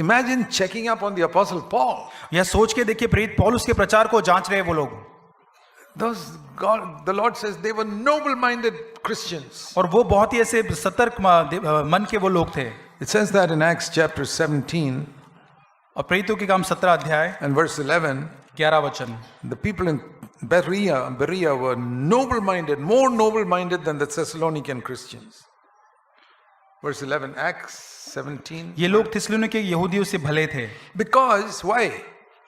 Imagine checking up on the Apostle Paul. यह सोच के देखिए प्रेरित पौलुस के प्रचार को जांच रहे वो लोग, The Lord says they were noble-minded Christians. और वो बहुत ही ऐसे सतर्क मन के वो लोग थे. It says that in Acts chapter 17 और प्रेरितों के काम 17 अध्याय and verse 11, 11 वचन, the people in Berea were noble-minded, more noble-minded than the Thessalonican Christians. Verse 11, Acts 17. ये लोग थिस्सलुनीके के यहूदियों से भले थे. Because, why?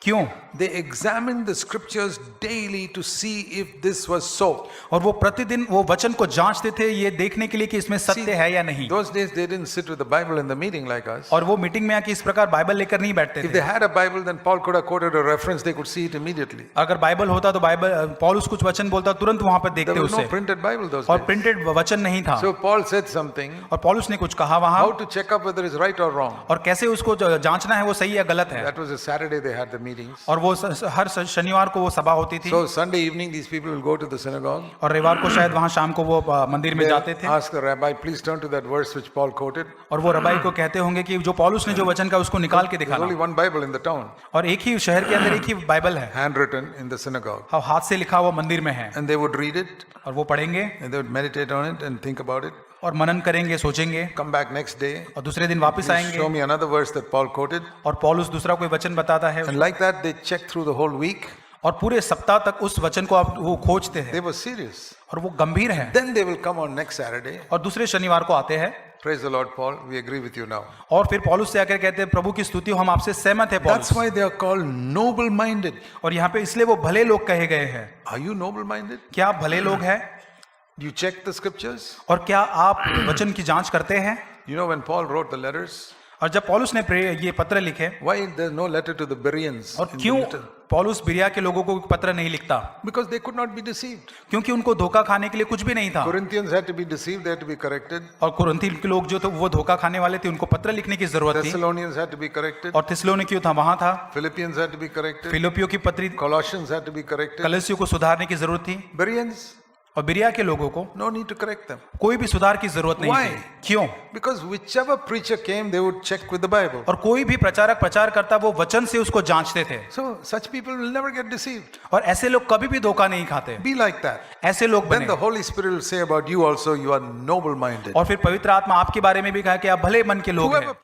क्यों? They examined the scriptures daily to see if this was so. और वो प्रतिदिन वो वचन को जांचते थे ये देखने के लिए कि इसमें सत्य है या नहीं. Those days they didn't sit with the Bible in the meeting like us. और वो मीटिंग में आके इस प्रकार बाइबल लेकर नहीं बैठते If थे. they had a Bible, then Paul could have quoted a reference. They could see it immediately. अगर बाइबल होता तो बाइबल पौलुस कुछ वचन बोलता तुरंत वहां पर There देखते was no उसे. printed Bible those और days. प्रिंटेड वचन नहीं था. So Paul said something. और पौलुस ने कुछ कहा वहां, How to check up whether it's right or wrong. और कैसे उसको जांचना है वो सही या गलत है. That was a Saturday they had the meetings. और वो हर शनिवार को वो सभा होती थी. So Sunday evening these people will go to the synagogue. और रविवार को शायद वहां शाम को वो मंदिर में जाते थे. Ask the rabbi, please turn to that verse which Paul quoted. और वो रबाई को कहते होंगे कि जो पौलुस ने जो वचन का उसको निकाल के There's only दिखाना. one Bible in the town, और एक ही शहर के अंदर एक ही बाइबल है, handwritten in the synagogue. हाथ से लिखा हुआ मंदिर में है. And they would read it, और वो पढ़ेंगे and they would meditate on it and think about it. और मनन करेंगे, सोचेंगे, Come back next day, और दूसरे दिन वापस show आएंगे me another verse that Paul quoted. और पौलुस दूसरा कोई वचन बताता है. And like that, they checked through the whole week. और पूरे सप्ताह तक उस वचन को आप वो खोजते They हैं were serious. और वो गंभीर है. Then they will come on next Saturday. और दूसरे शनिवार को आते हैं. Praise the Lord, Paul. We agree with you now. और फिर पौलुस से आकर कहते हैं प्रभु की स्तुति हो, हम आपसे सहमत है That's पौलुस. why they are called noble-minded. और यहाँ पे इसलिए वो भले लोग कहे गए हैं. Are you noble-minded? क्या आप भले लोग हैं? Do you check the scriptures? और क्या आप वचन की जांच करते हैं? You know when Paul wrote the letters, और जब पौलुस ने ये पत्र लिखे, why there's no letter to the Bereans? और in the क्यों letter? पौलुस बिरिया के लोगों को पत्र नहीं लिखता? Because they could not be deceived. क्योंकि उनको धोखा खाने के लिए कुछ भी नहीं था. Corinthians had to be deceived, they had to be corrected. और कुरिन्थी के लोग जो थे वो धोखा खाने वाले थे, उनको पत्र लिखने की जरूरत थी. Thessalonians had to be corrected. और थिस्सलुनीकियों था वहां था. Philippians had to be corrected. फिलिप्पियों की पत्री, Colossians had to be corrected. कलसियों को सुधारने की जरूरत थी. Bereans, और बिरिया के लोगों को no need to correct them. कोई भी सुधार की जरूरत नहीं Why? थी. क्यों? Because whichever preacher came, they would check with the Bible. और कोई भी प्रचारक प्रचार करता वो वचन से उसको जांचते थे. So such people will never get deceived. और ऐसे लोग कभी भी धोखा नहीं खाते. Be like that. ऐसे लोग Then बने. the Holy Spirit will say about you also, you are noble-minded. और फिर पवित्र आत्मा आपके बारे में भी कहा कि आप भले मन के लोग हैं. Whoever